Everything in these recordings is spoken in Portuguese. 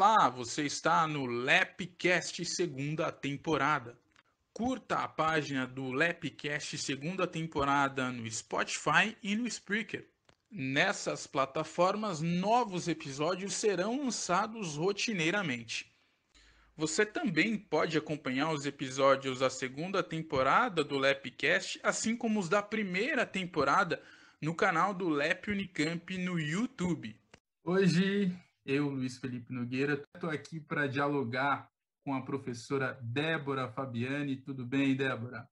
Olá, você está no Lapcast segunda temporada. Curta a página do Lapcast segunda temporada no Spotify e no Spreaker. Nessas plataformas, novos episódios serão lançados rotineiramente. Você também pode acompanhar os episódios da segunda temporada do Lapcast, assim como os da primeira temporada, no canal do Lap Unicamp no YouTube. Hoje, eu, Luiz Felipe Nogueira, estou aqui para dialogar com a professora Débora Fabiani. Tudo bem, Débora?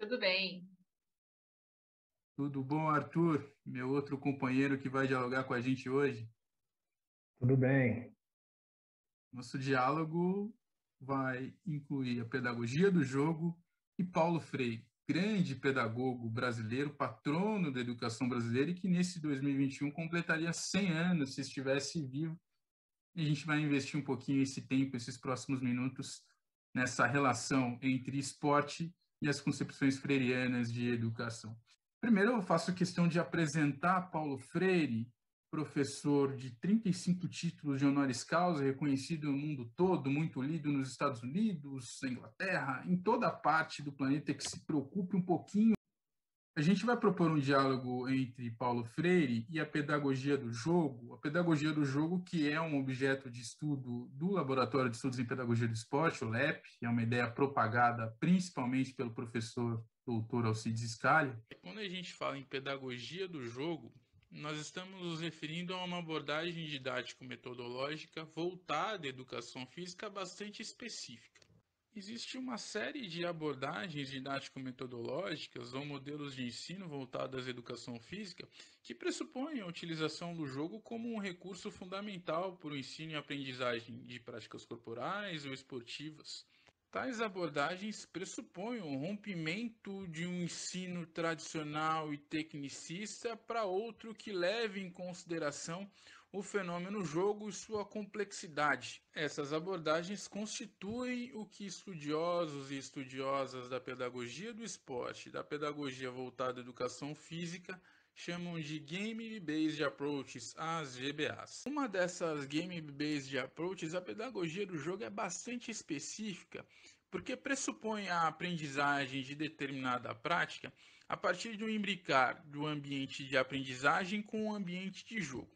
Tudo bem. Tudo bom, Arthur? Meu outro companheiro que vai dialogar com a gente hoje. Tudo bem. Nosso diálogo vai incluir a pedagogia do jogo e Paulo Freire, grande pedagogo brasileiro, patrono da educação brasileira e que nesse 2021 completaria 100 anos se estivesse vivo. E a gente vai investir um pouquinho esse tempo, esses próximos minutos, nessa relação entre esporte e as concepções freirianas de educação. Primeiro, eu faço questão de apresentar Paulo Freire, professor de 35 títulos de honoris causa, reconhecido no mundo todo, muito lido nos Estados Unidos, na Inglaterra, em toda parte do planeta que se preocupe um pouquinho. A gente vai propor um diálogo entre Paulo Freire e a pedagogia do jogo. A pedagogia do jogo, que é um objeto de estudo do Laboratório de Estudos em Pedagogia do Esporte, o LEP, que é uma ideia propagada principalmente pelo professor doutor Alcides Scaglia. Quando a gente fala em pedagogia do jogo, nós estamos nos referindo a uma abordagem didático-metodológica voltada à educação física bastante específica. Existe uma série de abordagens didático-metodológicas ou modelos de ensino voltados à educação física que pressupõem a utilização do jogo como um recurso fundamental para o ensino e aprendizagem de práticas corporais ou esportivas. Tais abordagens pressupõem o rompimento de um ensino tradicional e tecnicista para outro que leve em consideração o fenômeno jogo e sua complexidade. Essas abordagens constituem o que estudiosos e estudiosas da pedagogia do esporte e da pedagogia voltada à educação física chamam de Game-Based Approaches, as GBAs. Uma dessas Game-Based Approaches, a pedagogia do jogo é bastante específica, porque pressupõe a aprendizagem de determinada prática a partir de um imbricar do ambiente de aprendizagem com o ambiente de jogo.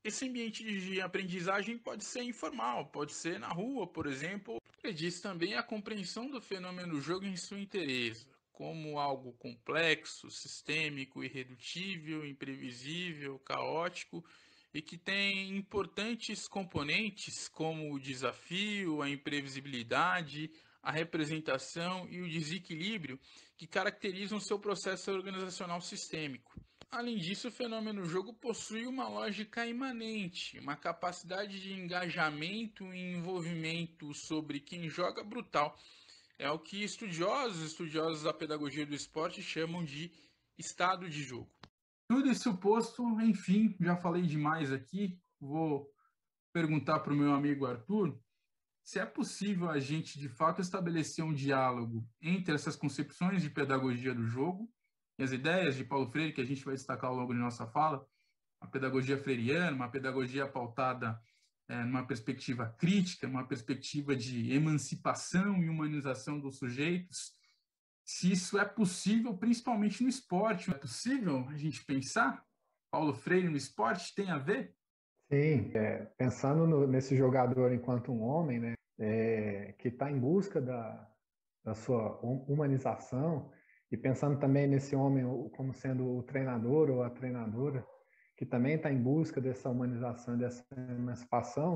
Esse ambiente de aprendizagem pode ser informal, pode ser na rua, por exemplo. Prediz também a compreensão do fenômeno jogo em sua inteireza, como algo complexo, sistêmico, irredutível, imprevisível, caótico e que tem importantes componentes como o desafio, a imprevisibilidade, a representação e o desequilíbrio que caracterizam seu processo organizacional sistêmico. Além disso, o fenômeno jogo possui uma lógica imanente, uma capacidade de engajamento e envolvimento sobre quem joga brutal. É o que estudiosos da pedagogia do esporte chamam de estado de jogo. Tudo isso posto, enfim, já falei demais aqui, vou perguntar para o meu amigo Arthur se é possível a gente, de fato, estabelecer um diálogo entre essas concepções de pedagogia do jogo e as ideias de Paulo Freire, que a gente vai destacar ao longo de nossa fala, uma pedagogia freiriana, uma pedagogia pautada numa perspectiva crítica, uma perspectiva de emancipação e humanização dos sujeitos, se isso é possível, principalmente no esporte. É possível a gente pensar? Paulo Freire no esporte tem a ver? Sim, pensando nesse jogador enquanto um homem, né, que está em busca da sua humanização, e pensando também nesse homem como sendo o treinador ou a treinadora, que também está em busca dessa humanização, dessa emancipação,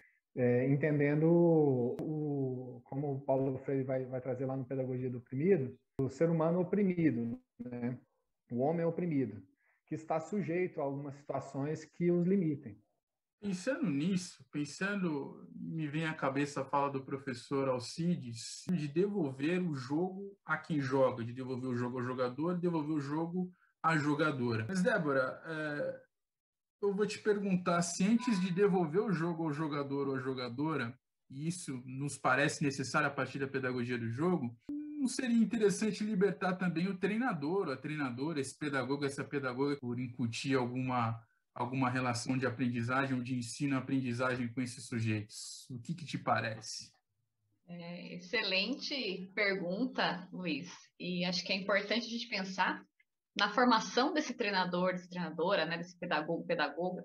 entendendo como o Paulo Freire vai trazer lá no Pedagogia do Oprimido, o ser humano oprimido, né, o homem oprimido, que está sujeito a algumas situações que os limitem. Pensando nisso, me vem à cabeça a fala do professor Alcides de devolver o jogo a quem joga, de devolver o jogo ao jogador, devolver o jogo à jogadora. Mas, Débora, eu vou te perguntar se antes de devolver o jogo ao jogador ou à jogadora, e isso nos parece necessário a partir da pedagogia do jogo, não seria interessante libertar também o treinador, a treinadora, esse pedagogo, essa pedagoga, por incutir alguma relação de aprendizagem ou de ensino-aprendizagem com esses sujeitos? O que te parece? Excelente pergunta, Luiz. E acho que é importante a gente pensar na formação desse treinador, dessa treinadora, né, desse pedagogo, pedagoga,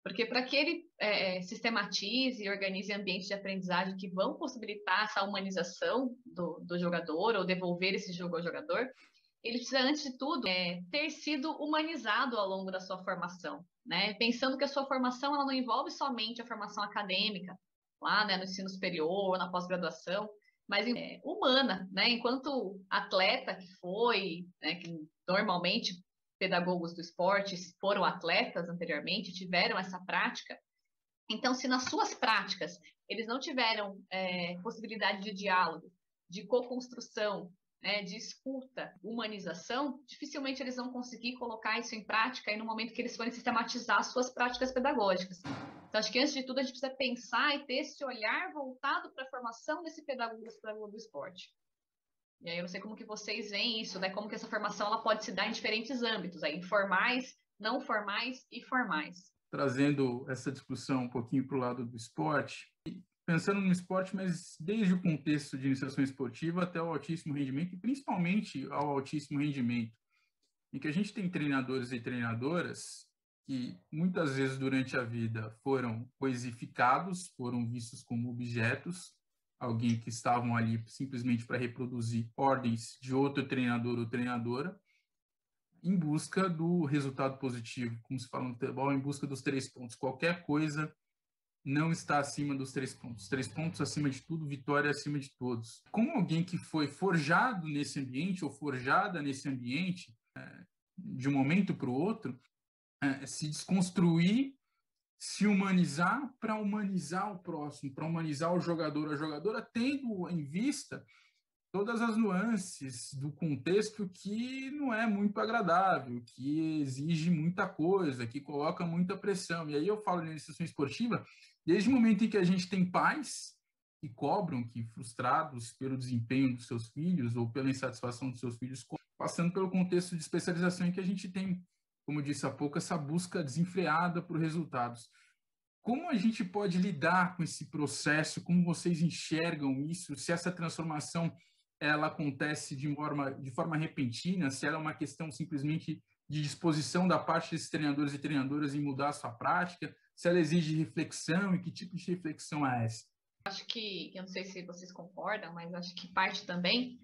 porque para que ele sistematize e organize ambientes de aprendizagem que vão possibilitar essa humanização do jogador ou devolver esse jogo ao jogador, ele precisa, antes de tudo, ter sido humanizado ao longo da sua formação, né? Pensando que a sua formação ela não envolve somente a formação acadêmica, lá, né, no ensino superior, na pós-graduação, mas humana, né? Enquanto atleta que foi, né, que normalmente pedagogos do esporte foram atletas anteriormente, tiveram essa prática. Então, se nas suas práticas eles não tiveram possibilidade de diálogo, de co-construção, de escuta, humanização, dificilmente eles vão conseguir colocar isso em prática aí no momento que eles forem sistematizar suas práticas pedagógicas. Então, acho que antes de tudo a gente precisa pensar e ter esse olhar voltado para a formação desse pedagogo do esporte. E aí eu não sei como que vocês veem isso, né? Como que essa formação ela pode se dar em diferentes âmbitos, aí, formais, não formais e formais. Trazendo essa discussão um pouquinho para o lado do esporte, pensando no esporte, mas desde o contexto de iniciação esportiva até o altíssimo rendimento, e principalmente ao altíssimo rendimento, em que a gente tem treinadores e treinadoras que muitas vezes durante a vida foram coisificados, foram vistos como objetos, alguém que estavam ali simplesmente para reproduzir ordens de outro treinador ou treinadora, em busca do resultado positivo, como se fala no futebol, em busca dos 3 pontos. Qualquer coisa não está acima dos 3 pontos. 3 pontos acima de tudo, vitória acima de todos. Como alguém que foi forjado nesse ambiente ou forjada nesse ambiente, de um momento para o outro, se desconstruir, se humanizar para humanizar o próximo, para humanizar o jogador, a jogadora, tendo em vista todas as nuances do contexto que não é muito agradável, que exige muita coisa, que coloca muita pressão. E aí eu falo na iniciação esportiva, desde o momento em que a gente tem pais que cobram, que frustrados pelo desempenho dos seus filhos ou pela insatisfação dos seus filhos, passando pelo contexto de especialização em que a gente tem, como eu disse há pouco, essa busca desenfreada por resultados. Como a gente pode lidar com esse processo? Como vocês enxergam isso? Se essa transformação ela acontece de forma repentina, se ela é uma questão simplesmente de disposição da parte desses treinadores e treinadoras em mudar a sua prática, se ela exige reflexão e que tipo de reflexão é essa? Acho que, eu não sei se vocês concordam, mas acho que parte também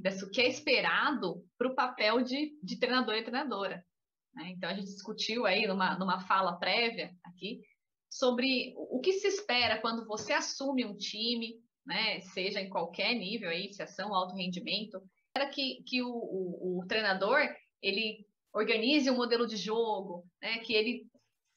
desse que é esperado para o papel de treinador e treinadora. Né? Então, a gente discutiu aí numa fala prévia aqui sobre o que se espera quando você assume um time, né, seja em qualquer nível, aí, iniciação, alto rendimento, era que o treinador ele organize um modelo de jogo, né, que ele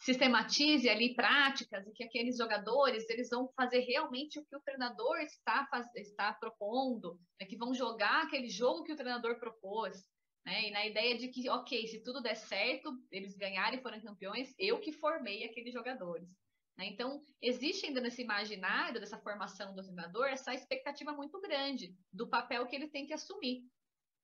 sistematize ali práticas e que aqueles jogadores eles vão fazer realmente o que o treinador está propondo, né, que vão jogar aquele jogo que o treinador propôs. Né, e na ideia de que, ok, se tudo der certo, eles ganharem e forem campeões, eu que formei aqueles jogadores. Então, existe ainda nesse imaginário dessa formação do treinador essa expectativa muito grande do papel que ele tem que assumir.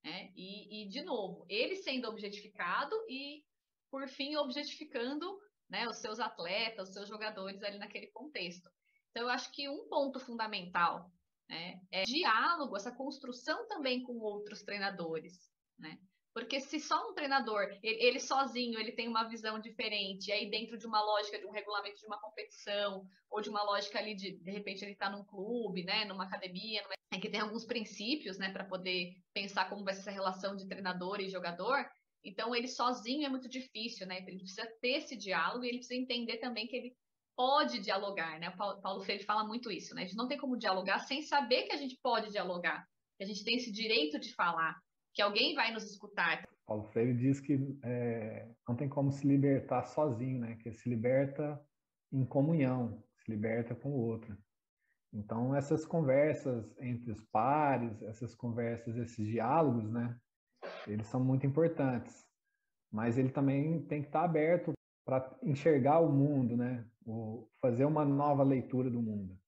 Né? E, de novo, ele sendo objetificado e, por fim, objetificando, né, os seus atletas, os seus jogadores ali naquele contexto. Então, eu acho que um ponto fundamental, né, é diálogo, essa construção também com outros treinadores. Né? Porque se só um treinador, ele sozinho, ele tem uma visão diferente, e aí dentro de uma lógica de um regulamento de uma competição, ou de uma lógica ali de repente ele está num clube, né, numa academia, que tem alguns princípios, né, para poder pensar como vai ser essa relação de treinador e jogador, então ele sozinho é muito difícil, né, ele precisa ter esse diálogo e ele precisa entender também que ele pode dialogar, né, o Paulo Freire fala muito isso, né, a gente não tem como dialogar sem saber que a gente pode dialogar, que a gente tem esse direito de falar, que alguém vai nos escutar. Paulo Freire diz que não tem como se libertar sozinho, né? Que se liberta em comunhão, se liberta com o outro. Então, essas conversas entre os pares, essas conversas, esses diálogos, né? Eles são muito importantes. Mas ele também tem que estar aberto para enxergar o mundo, né? Fazer uma nova leitura do mundo.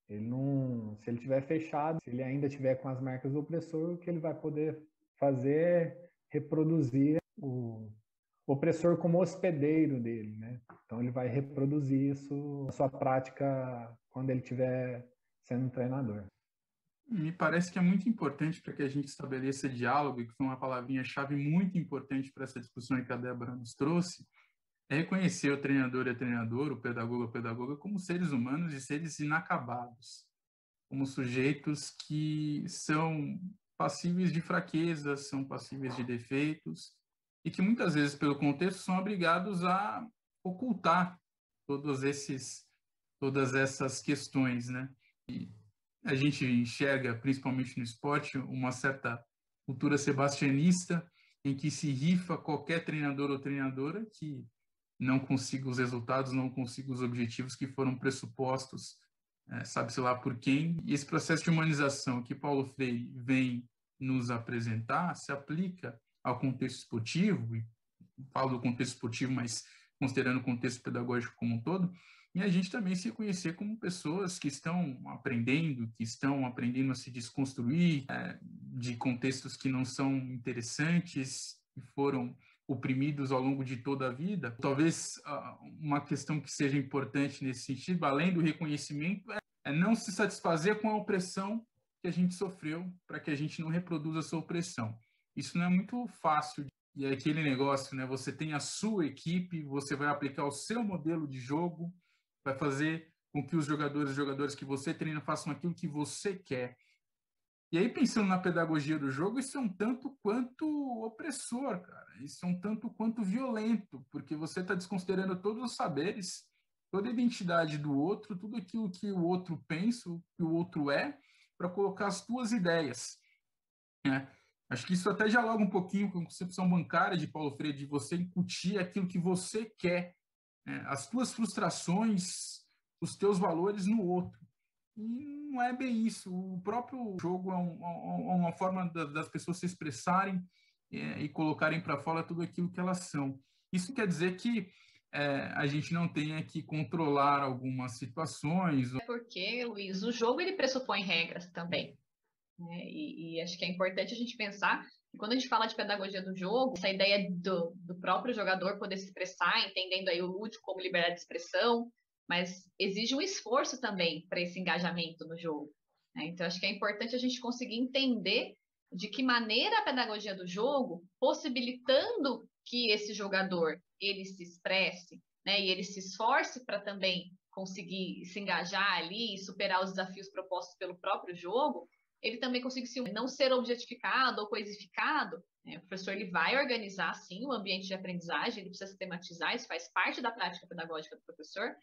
Ele não, se ele estiver fechado, se ele ainda estiver com as marcas do opressor, o que ele vai poder fazer reproduzir opressor como hospedeiro dele, né? Então ele vai reproduzir isso na sua prática quando ele estiver sendo um treinador. Me parece que é muito importante para que a gente estabeleça diálogo, que foi uma palavrinha-chave muito importante para essa discussão que a Débora nos trouxe, é reconhecer o treinador e a treinadora, o pedagogo e a pedagoga como seres humanos e seres inacabados, como sujeitos que são passíveis de fraquezas, são passíveis de defeitos, e que muitas vezes, pelo contexto, são obrigados a ocultar todas essas questões, né? E a gente enxerga, principalmente no esporte, uma certa cultura sebastianista, em que se rifa qualquer treinador ou treinadora que não consiga os resultados, não consiga os objetivos que foram pressupostos, sabe-se lá por quem. E esse processo de humanização que Paulo Freire vem nos apresentar se aplica ao contexto esportivo, e falo do contexto esportivo, mas considerando o contexto pedagógico como um todo, e a gente também se reconhecer como pessoas que estão aprendendo a se desconstruir de contextos que não são interessantes, que foram oprimidos ao longo de toda a vida. Talvez uma questão que seja importante nesse sentido, além do reconhecimento, é não se satisfazer com a opressão que a gente sofreu para que a gente não reproduza essa opressão. Isso não é muito fácil. E é aquele negócio, né? Você tem a sua equipe, você vai aplicar o seu modelo de jogo, vai fazer com que os jogadores que você treina façam aquilo que você quer. E aí, pensando na pedagogia do jogo, isso é um tanto quanto opressor, cara. Isso é um tanto quanto violento, porque você está desconsiderando todos os saberes, toda a identidade do outro, tudo aquilo que o outro pensa, o que o outro é, para colocar as suas ideias, né? Acho que isso até dialoga um pouquinho com a concepção bancária de Paulo Freire, de você incutir aquilo que você quer, né? As tuas frustrações, os teus valores no outro. E não é bem isso. O próprio jogo é uma forma das pessoas se expressarem e colocarem para fora tudo aquilo que elas são. Isso quer dizer que a gente não tenha que controlar algumas situações. Porque, Luiz, o jogo ele pressupõe regras também, né? E acho que é importante a gente pensar que quando a gente fala de pedagogia do jogo, essa ideia do próprio jogador poder se expressar, entendendo aí o lúdico como liberdade de expressão, mas exige um esforço também para esse engajamento no jogo, né? Então, acho que é importante a gente conseguir entender de que maneira a pedagogia do jogo, possibilitando que esse jogador ele se expresse, né, e ele se esforce para também conseguir se engajar ali e superar os desafios propostos pelo próprio jogo, ele também consegue não ser objetificado ou coisificado, né? O professor ele vai organizar, sim, o ambiente de aprendizagem, ele precisa sistematizar, isso faz parte da prática pedagógica do professor,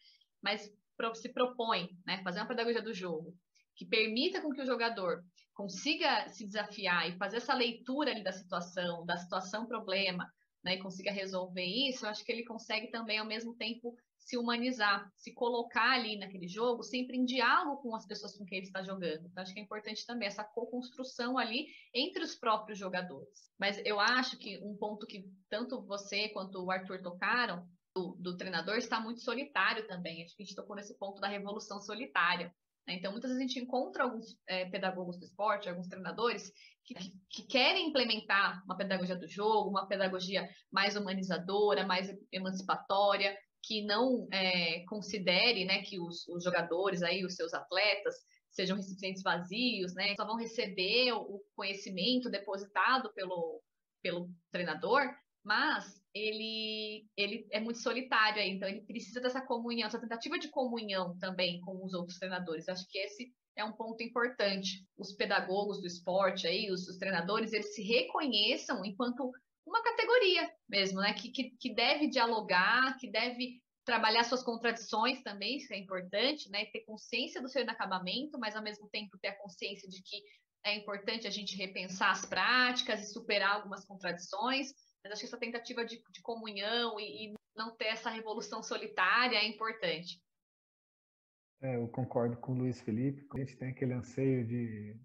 mas se propõe, né, fazer uma pedagogia do jogo que permita com que o jogador consiga se desafiar e fazer essa leitura ali da situação problema, né, e consiga resolver isso, eu acho que ele consegue também, ao mesmo tempo, se humanizar, se colocar ali naquele jogo, sempre em diálogo com as pessoas com quem ele está jogando. Então, acho que é importante também essa co-construção ali entre os próprios jogadores. Mas eu acho que um ponto que tanto você quanto o Arthur tocaram, do treinador, está muito solitário também. Acho que a gente tocou nesse ponto da revolução solitária. Então, muitas vezes a gente encontra alguns pedagogos do esporte, alguns treinadores que querem implementar uma pedagogia do jogo, uma pedagogia mais humanizadora, mais emancipatória, que não considere, né, que os jogadores, aí, os seus atletas, sejam recipientes vazios, né, só vão receber o conhecimento depositado pelo treinador, mas ele é muito solitário aí, então ele precisa dessa comunhão, essa tentativa de comunhão também com os outros treinadores. Acho que esse é um ponto importante. Os pedagogos do esporte aí, os treinadores, eles se reconheçam enquanto uma categoria mesmo, né? Que deve dialogar, que deve trabalhar suas contradições também, isso é importante, né? Ter consciência do seu inacabamento, mas ao mesmo tempo ter a consciência de que é importante a gente repensar as práticas e superar algumas contradições. Mas acho que essa tentativa de comunhão e não ter essa revolução solitária é importante. Eu concordo com o Luiz Felipe. A gente tem aquele anseio de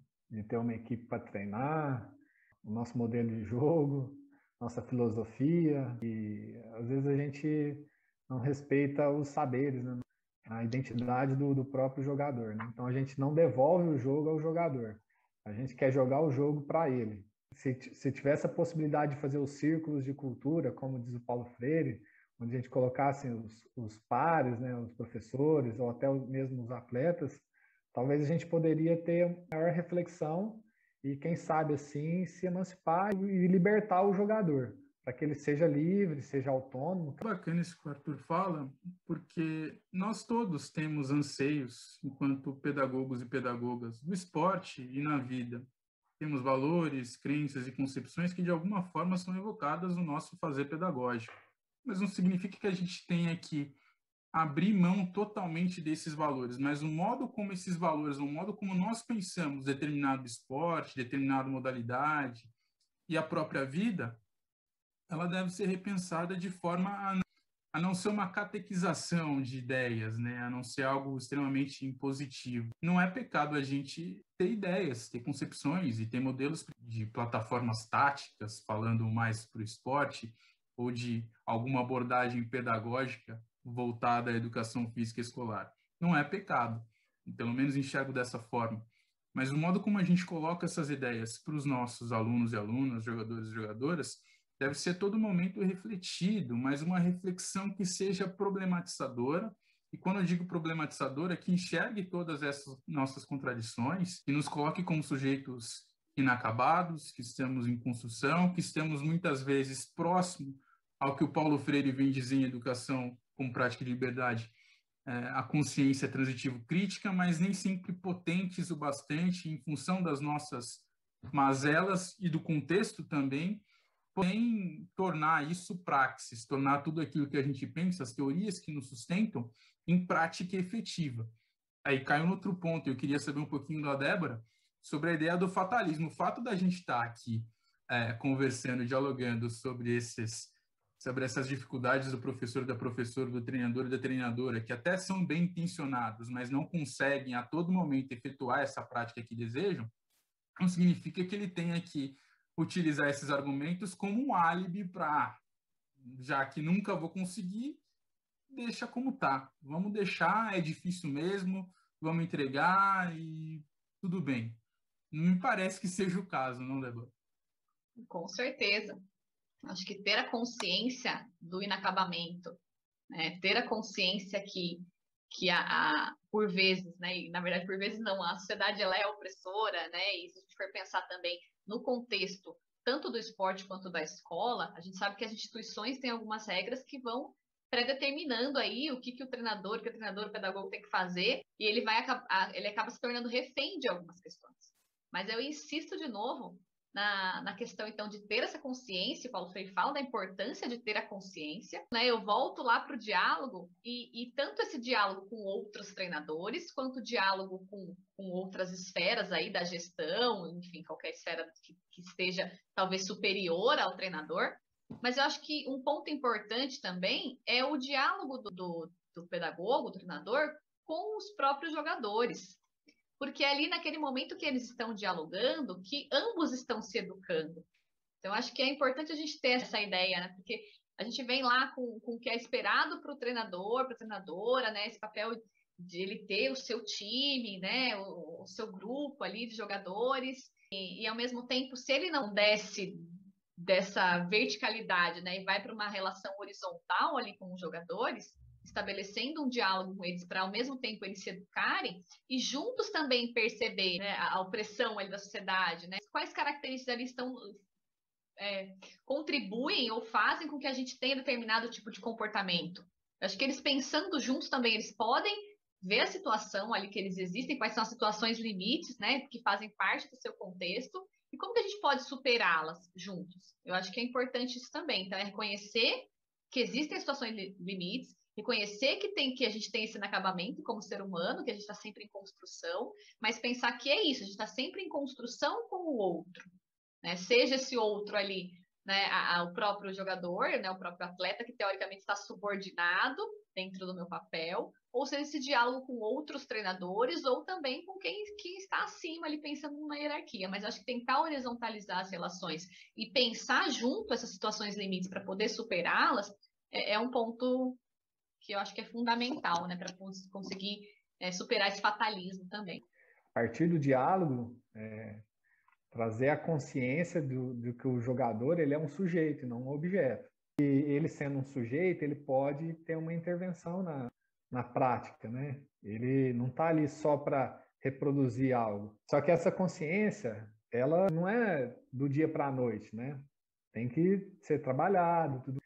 ter uma equipe para treinar, o nosso modelo de jogo, nossa filosofia, e às vezes a gente não respeita os saberes, né? A identidade do próprio jogador, né? Então a gente não devolve o jogo ao jogador. A gente quer jogar o jogo para ele. se tivesse a possibilidade de fazer os círculos de cultura, como diz o Paulo Freire, onde a gente colocasse os pares, né, os professores, ou até mesmo os atletas, talvez a gente poderia ter maior reflexão e, quem sabe, assim, se emancipar e libertar o jogador, para que ele seja livre, seja autônomo. É bacana isso que o Arthur fala, porque nós todos temos anseios, enquanto pedagogos e pedagogas do esporte e na vida. Temos valores, crenças e concepções que, de alguma forma, são evocadas no nosso fazer pedagógico. Mas não significa que a gente tenha que abrir mão totalmente desses valores, mas o modo como esses valores, o modo como nós pensamos determinado esporte, determinada modalidade e a própria vida, ela deve ser repensada de forma a não ser uma catequização de ideias, né? A não ser algo extremamente impositivo. Não é pecado a gente ter ideias, ter concepções e ter modelos de plataformas táticas, falando mais para o esporte, ou de alguma abordagem pedagógica voltada à educação física escolar. Não é pecado, pelo menos enxergo dessa forma. Mas o modo como a gente coloca essas ideias para os nossos alunos e alunas, jogadores e jogadoras, deve ser todo momento refletido, mas uma reflexão que seja problematizadora. E quando eu digo problematizadora, que enxergue todas essas nossas contradições e nos coloque como sujeitos inacabados, que estamos em construção, que estamos muitas vezes próximo ao que o Paulo Freire vem dizer em Educação como Prática de Liberdade, a consciência transitivo-crítica, mas nem sempre potentes o bastante em função das nossas mazelas e do contexto também, porém tornar isso praxis, tornar tudo aquilo que a gente pensa, as teorias que nos sustentam, em prática efetiva. Aí caiu no outro ponto, eu queria saber um pouquinho da Débora sobre a ideia do fatalismo. O fato da gente estar aqui conversando, dialogando sobre essas dificuldades do professor, da professora, do treinador e da treinadora, que até são bem intencionados, mas não conseguem a todo momento efetuar essa prática que desejam, não significa que ele tenha que utilizar esses argumentos como um álibi para, já que nunca vou conseguir, deixa como tá. Vamos deixar, é difícil mesmo, vamos entregar e tudo bem. Não me parece que seja o caso, não, Débora? Com certeza. Acho que ter a consciência do inacabamento, né? Ter a consciência que por vezes, né? E, na verdade, por vezes não, a sociedade ela é opressora, né? E se a gente for pensar também no contexto tanto do esporte quanto da escola, a gente sabe que as instituições têm algumas regras que vão predeterminando aí o que o treinador, o pedagogo tem que fazer, e ele acaba se tornando refém de algumas questões. Mas eu insisto de novo na questão, então, de ter essa consciência. O Paulo Freire fala da importância de ter a consciência, né? Eu volto lá para o diálogo, e tanto esse diálogo com outros treinadores, quanto o diálogo com outras esferas aí da gestão, enfim, qualquer esfera que esteja talvez superior ao treinador. Mas eu acho que um ponto importante também é o diálogo do pedagogo, do treinador, com os próprios jogadores. Porque é ali naquele momento que eles estão dialogando, que ambos estão se educando. Então, acho que é importante a gente ter essa ideia, né? Porque a gente vem lá com o que é esperado para o treinador, para a treinadora, né? Esse papel de ele ter o seu time, né? O seu grupo ali de jogadores. E, ao mesmo tempo, se ele não desce dessa verticalidade, né? E vai para uma relação horizontal ali com os jogadores, estabelecendo um diálogo com eles para, ao mesmo tempo, eles se educarem e juntos também perceber, né, a opressão ali da sociedade, né? Quais características ali estão contribuem ou fazem com que a gente tenha determinado tipo de comportamento. Eu acho que eles pensando juntos também, eles podem ver a situação ali que eles existem, quais são as situações limites, né, que fazem parte do seu contexto, e como que a gente pode superá-las juntos. Eu acho que é importante isso também. Então, é reconhecer que existem situações limites, reconhecer que a gente tem esse inacabamento como ser humano, que a gente está sempre em construção, mas pensar que é isso, a gente está sempre em construção com o outro, né? Seja esse outro ali, né, o próprio jogador, né, o próprio atleta, que teoricamente está subordinado dentro do meu papel, ou seja, esse diálogo com outros treinadores, ou também com quem está acima ali, pensando numa hierarquia. Mas acho que tentar horizontalizar as relações e pensar junto essas situações limites para poder superá-las é um ponto que eu acho que é fundamental, né, para conseguir superar esse fatalismo também. A partir do diálogo, trazer a consciência do que o jogador ele é um sujeito, não um objeto. E ele sendo um sujeito, ele pode ter uma intervenção na prática, né? Ele não está ali só para reproduzir algo. Só que essa consciência, ela não é do dia para a noite, né? Tem que ser trabalhado, tudo.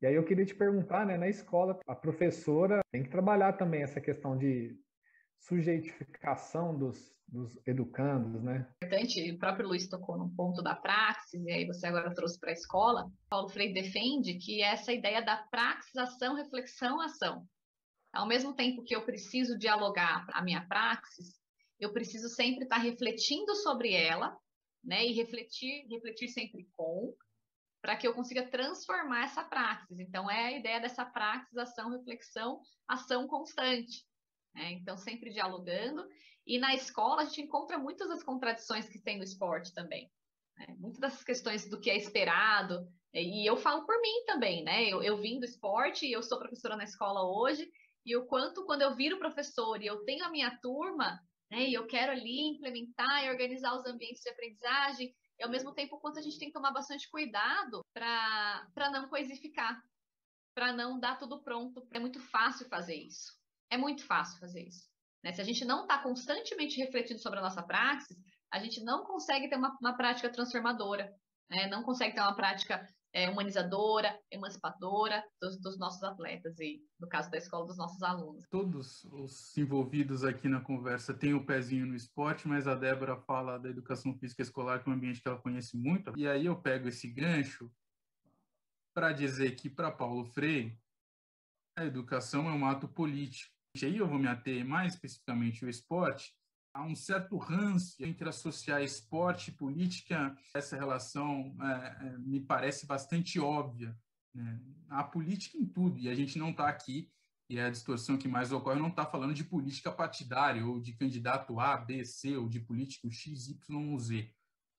E aí eu queria te perguntar, né, na escola, a professora tem que trabalhar também essa questão de sujeitificação dos educandos, né? Importante, o próprio Luiz tocou num ponto da praxis, e aí você agora trouxe para a escola. Paulo Freire defende que essa ideia da praxis, ação, reflexão, ação. Ao mesmo tempo que eu preciso dialogar a minha praxis, eu preciso sempre estar refletindo sobre ela, né? E refletir sempre para que eu consiga transformar essa praxis. Então, é a ideia dessa praxis, ação, reflexão, ação constante. Né? Então, sempre dialogando. E na escola, a gente encontra muitas das contradições que tem no esporte também. Né? Muitas dessas questões do que é esperado. E eu falo por mim também, né? Eu vim do esporte e eu sou professora na escola hoje. E o quanto, quando eu viro professor e eu tenho a minha turma, né, e eu quero ali implementar e organizar os ambientes de aprendizagem, e ao mesmo tempo, quanto a gente tem que tomar bastante cuidado para não coisificar, para não dar tudo pronto. É muito fácil fazer isso. É muito fácil fazer isso. Né? Se a gente não está constantemente refletindo sobre a nossa praxis, a gente não consegue ter uma prática transformadora, né? Não consegue ter uma prática humanizadora, emancipadora dos nossos atletas e, no caso da escola, dos nossos alunos. Todos os envolvidos aqui na conversa têm o pezinho no esporte, mas a Débora fala da educação física escolar, que é um ambiente que ela conhece muito, e aí eu pego esse gancho para dizer que, para Paulo Freire, a educação é um ato político. E aí eu vou me ater mais especificamente ao esporte. Há um certo ranço entre associar esporte e política. Essa relação me parece bastante óbvia. Né? Há política em tudo, e a gente não está aqui, e é a distorção que mais ocorre, não está falando de política partidária, ou de candidato A, B, C, ou de político X, Y, Z.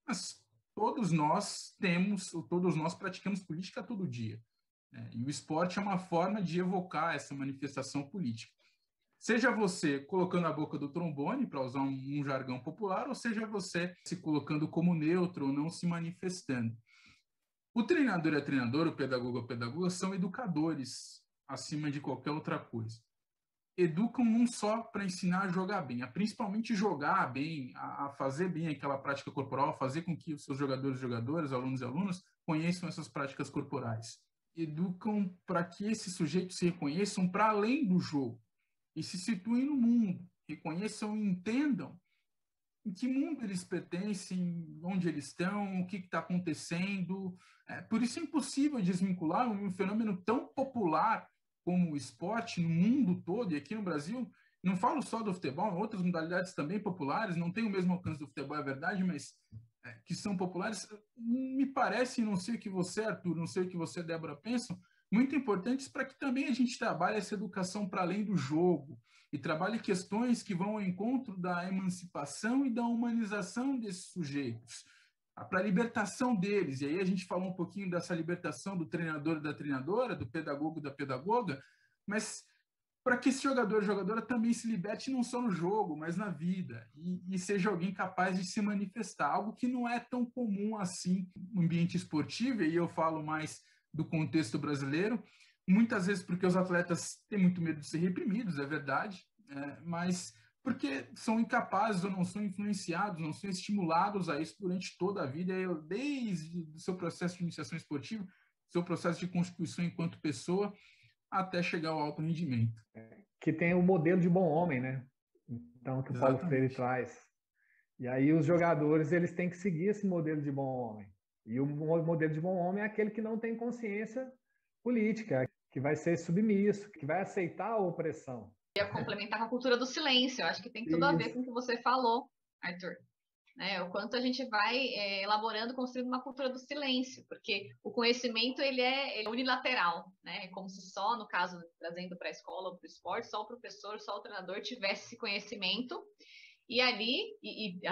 Mas todos nós praticamos política todo dia. E o esporte é uma forma de evocar essa manifestação política. Seja você colocando a boca do trombone, para usar um jargão popular, ou seja você se colocando como neutro ou não se manifestando. O treinador e a treinadora, o pedagogo e a pedagoga, são educadores acima de qualquer outra coisa. Educam não só para ensinar a jogar bem, a principalmente jogar bem, a fazer bem aquela prática corporal, a fazer com que os seus jogadores e jogadoras, alunos e alunas, conheçam essas práticas corporais. Educam para que esses sujeitos se reconheçam para além do jogo e se situem no mundo, reconheçam e entendam em que mundo eles pertencem, onde eles estão, o que está acontecendo. Por isso é impossível desvincular um fenômeno tão popular como o esporte no mundo todo, e aqui no Brasil, não falo só do futebol, outras modalidades também populares, não tem o mesmo alcance do futebol, é verdade, mas que são populares, me parece, não sei o que você, Arthur, não sei o que você, Débora, pensam, muito importantes para que também a gente trabalhe essa educação para além do jogo e trabalhe questões que vão ao encontro da emancipação e da humanização desses sujeitos, para a libertação deles. E aí a gente falou um pouquinho dessa libertação do treinador e da treinadora, do pedagogo e da pedagoga, mas para que esse jogador e jogadora também se liberte não só no jogo, mas na vida, e seja alguém capaz de se manifestar, algo que não é tão comum assim no ambiente esportivo, e eu falo mais do contexto brasileiro, muitas vezes porque os atletas têm muito medo de ser reprimidos, é verdade, mas porque são incapazes ou não são influenciados, não são estimulados a isso durante toda a vida, desde o seu processo de iniciação esportiva, seu processo de constituição enquanto pessoa, até chegar ao alto rendimento. Que tem o modelo de bom homem, né? Então, que o Paulo Freire traz. E aí os jogadores, eles têm que seguir esse modelo de bom homem. E o modelo de bom homem é aquele que não tem consciência política, que vai ser submisso, que vai aceitar a opressão. Eu ia complementar com a cultura do silêncio. Eu acho que tem tudo a ver com o que você falou, Arthur. O quanto a gente vai elaborando, construindo uma cultura do silêncio, porque o conhecimento ele é unilateral, né? É como se só, no caso, trazendo para a escola ou para o esporte, só o professor, só o treinador tivesse esse conhecimento, e ali,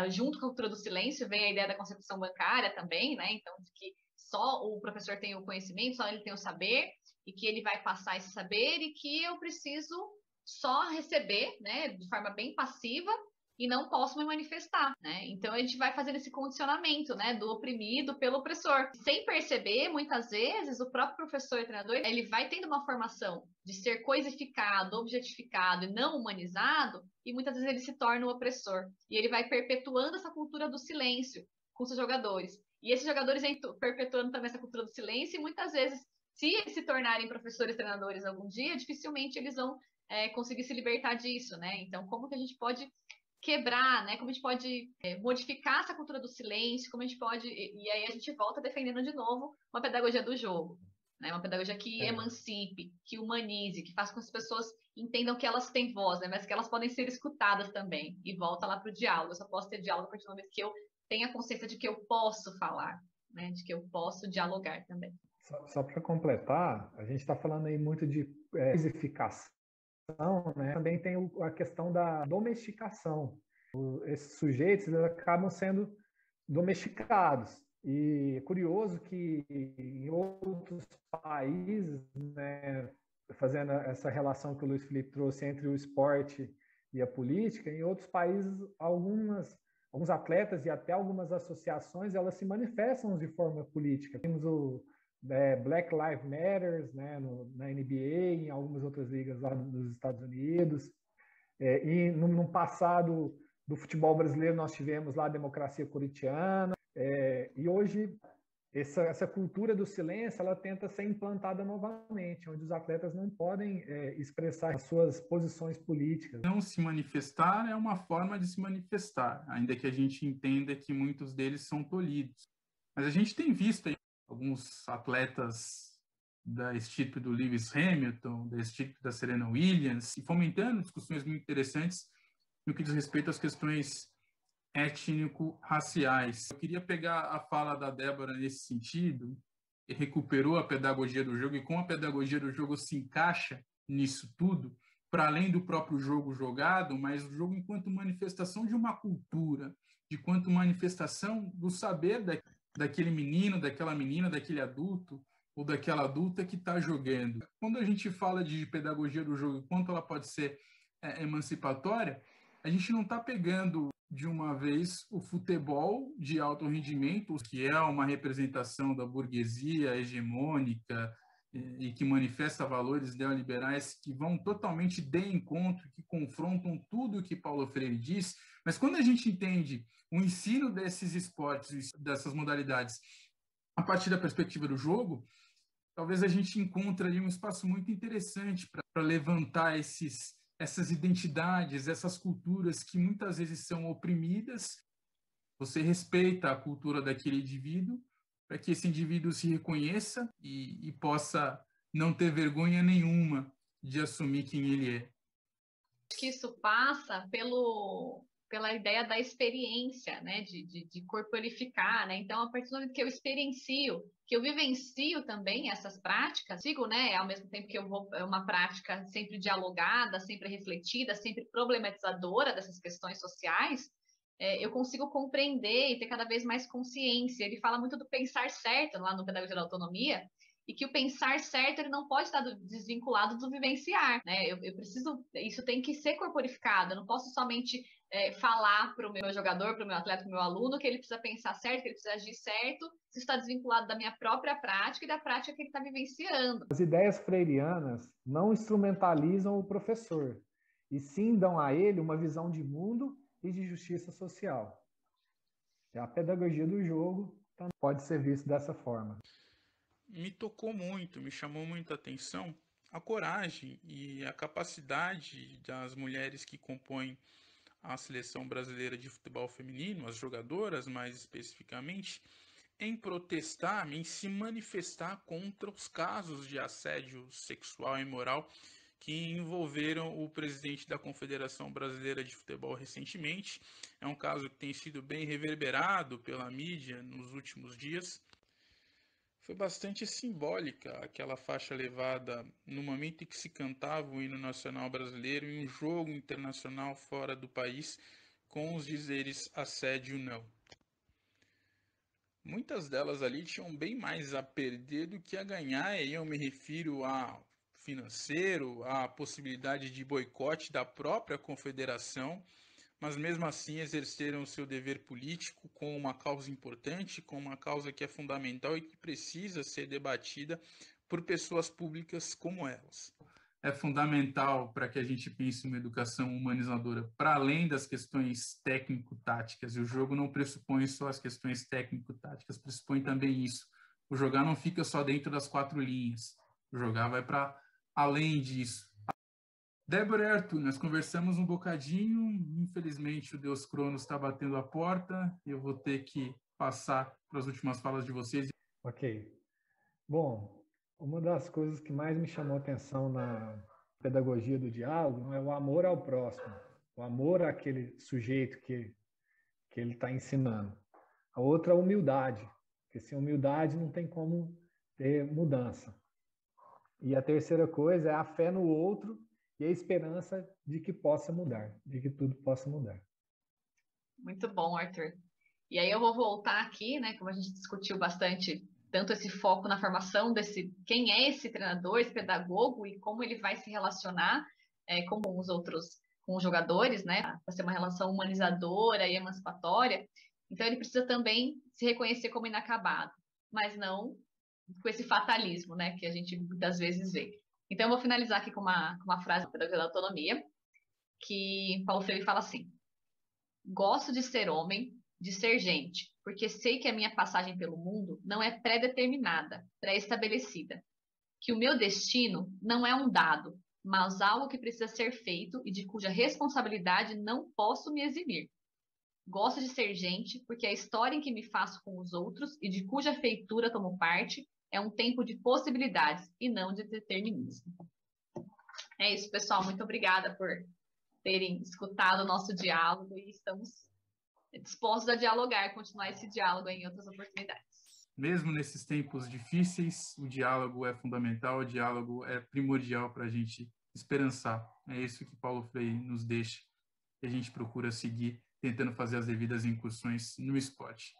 junto com a cultura do silêncio, vem a ideia da concepção bancária também, né? Então, de que só o professor tem o conhecimento, só ele tem o saber, e que ele vai passar esse saber, e que eu preciso só receber, né, de forma bem passiva, e não posso me manifestar, né? Então a gente vai fazendo esse condicionamento, né, do oprimido pelo opressor. Sem perceber, muitas vezes, o próprio professor e treinador, ele vai tendo uma formação de ser coisificado, objetificado e não humanizado, e muitas vezes ele se torna o opressor. E ele vai perpetuando essa cultura do silêncio com seus jogadores. E esses jogadores vêm perpetuando também essa cultura do silêncio, e muitas vezes, se eles se tornarem professores e treinadores algum dia, dificilmente eles vão conseguir se libertar disso, né? Então, como que a gente pode quebrar, né? Como a gente pode modificar essa cultura do silêncio, como a gente pode... E aí a gente volta defendendo de novo uma pedagogia do jogo, né? Uma pedagogia que emancipe, que humanize, que faça com que as pessoas entendam que elas têm voz, né? Mas que elas podem ser escutadas também. E volta lá para o diálogo. Eu só posso ter diálogo a partir do momento que eu tenho a consciência de que eu posso falar, né? De que eu posso dialogar também. Só para completar, a gente está falando aí muito de coisificação, né? Também tem a questão da domesticação. Esses sujeitos eles acabam sendo domesticados. E é curioso que em outros países, né, fazendo essa relação que o Luiz Felipe trouxe entre o esporte e a política, em outros países, alguns atletas e até algumas associações, elas se manifestam de forma política. Temos o Black Lives Matter, né, na NBA, em algumas outras ligas lá nos Estados Unidos. E no passado do futebol brasileiro nós tivemos lá a democracia corintiana. E hoje essa cultura do silêncio ela tenta ser implantada novamente, onde os atletas não podem expressar as suas posições políticas. Não se manifestar é uma forma de se manifestar, ainda que a gente entenda que muitos deles são tolhidos. Mas a gente tem visto aí alguns atletas da estirpe do Lewis Hamilton, da estirpe da Serena Williams, e fomentando discussões muito interessantes no que diz respeito às questões étnico-raciais. Eu queria pegar a fala da Débora nesse sentido, que recuperou a pedagogia do jogo, e como a pedagogia do jogo se encaixa nisso tudo, para além do próprio jogo jogado, mas o jogo enquanto manifestação de uma cultura, de quanto manifestação do saber daquele menino, daquela menina, daquele adulto ou daquela adulta que está jogando. Quando a gente fala de pedagogia do jogo, quanto ela pode ser emancipatória, a gente não está pegando de uma vez o futebol de alto rendimento, que é uma representação da burguesia hegemônica e que manifesta valores neoliberais que vão totalmente de encontro, que confrontam tudo o que Paulo Freire diz. Mas quando a gente entende o ensino desses esportes, dessas modalidades, a partir da perspectiva do jogo, talvez a gente encontre ali um espaço muito interessante para levantar essas identidades, essas culturas que muitas vezes são oprimidas. Você respeita a cultura daquele indivíduo para que esse indivíduo se reconheça e possa não ter vergonha nenhuma de assumir quem ele é. Acho que isso passa pela ideia da experiência, né, de corporificar, né? Então, a partir do momento que eu experiencio, que eu vivencio também essas práticas, sigo, né, ao mesmo tempo que eu vou, é uma prática sempre dialogada, sempre refletida, sempre problematizadora dessas questões sociais, eu consigo compreender e ter cada vez mais consciência. Ele fala muito do pensar certo lá no Pedagogia da Autonomia, e que o pensar certo ele não pode estar desvinculado do vivenciar, né? Eu preciso, isso tem que ser corporificado, eu não posso somente falar para o meu jogador, para o meu atleta, para o meu aluno que ele precisa pensar certo, que ele precisa agir certo, se isso está desvinculado da minha própria prática e da prática que ele está vivenciando. As ideias freirianas não instrumentalizam o professor, e sim dão a ele uma visão de mundo e de justiça social. A pedagogia do jogo também pode ser vista dessa forma. Me tocou muito, me chamou muita atenção a coragem e a capacidade das mulheres que compõem a seleção brasileira de futebol feminino, as jogadoras mais especificamente, em protestar, em se manifestar contra os casos de assédio sexual e moral que envolveram o presidente da Confederação Brasileira de Futebol recentemente. É um caso que tem sido bem reverberado pela mídia nos últimos dias. Foi bastante simbólica aquela faixa levada no momento em que se cantava o hino nacional brasileiro em um jogo internacional fora do país, com os dizeres assédio não. Muitas delas ali tinham bem mais a perder do que a ganhar, e eu me refiro a financeiro, a possibilidade de boicote da própria confederação, mas mesmo assim exerceram o seu dever político com uma causa importante, com uma causa que é fundamental e que precisa ser debatida por pessoas públicas como elas. É fundamental para que a gente pense uma educação humanizadora, para além das questões técnico-táticas. E o jogo não pressupõe só as questões técnico-táticas, pressupõe também isso. O jogar não fica só dentro das 4 linhas. O jogar vai para além disso. Débora e Arthur, nós conversamos um bocadinho. Infelizmente, o Deus Cronos está batendo a porta. Eu vou ter que passar para as últimas falas de vocês. Ok. Bom, uma das coisas que mais me chamou a atenção na pedagogia do diálogo é o amor ao próximo, o amor àquele sujeito que ele está ensinando. A outra, a humildade, porque sem humildade não tem como ter mudança. E a terceira coisa é a fé no outro e a esperança de que possa mudar, de que tudo possa mudar. Muito bom, Arthur. E aí eu vou voltar aqui, né, como a gente discutiu bastante, tanto esse foco na formação desse, quem é esse treinador, esse pedagogo e como ele vai se relacionar com os outros, com os jogadores, né, para ser uma relação humanizadora e emancipatória. Então ele precisa também se reconhecer como inacabado, mas não com esse fatalismo, né, que a gente muitas vezes vê. Então eu vou finalizar aqui com uma frase da Pedagogia da Autonomia, que Paulo Freire fala assim: gosto de ser homem, de ser gente, porque sei que a minha passagem pelo mundo não é pré-determinada, pré-estabelecida, que o meu destino não é um dado, mas algo que precisa ser feito e de cuja responsabilidade não posso me eximir. Gosto de ser gente, porque a história em que me faço com os outros e de cuja feitura tomo parte é um tempo de possibilidades e não de determinismo. É isso, pessoal. Muito obrigada por terem escutado o nosso diálogo e estamos dispostos a dialogar, continuar esse diálogo em outras oportunidades. Mesmo nesses tempos difíceis, o diálogo é fundamental, o diálogo é primordial para a gente esperançar. É isso que Paulo Freire nos deixa, que a gente procura seguir, tentando fazer as devidas incursões no esporte.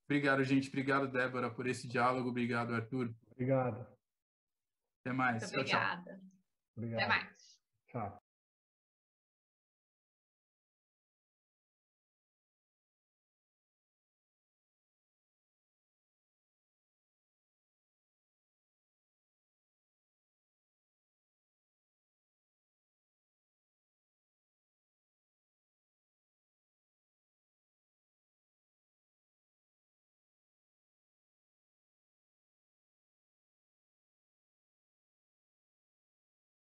Obrigado, gente. Obrigado, Débora, por esse diálogo. Obrigado, Arthur. Obrigado. Até mais. Muito obrigada. Tchau, tchau. Obrigado. Até mais. Tchau.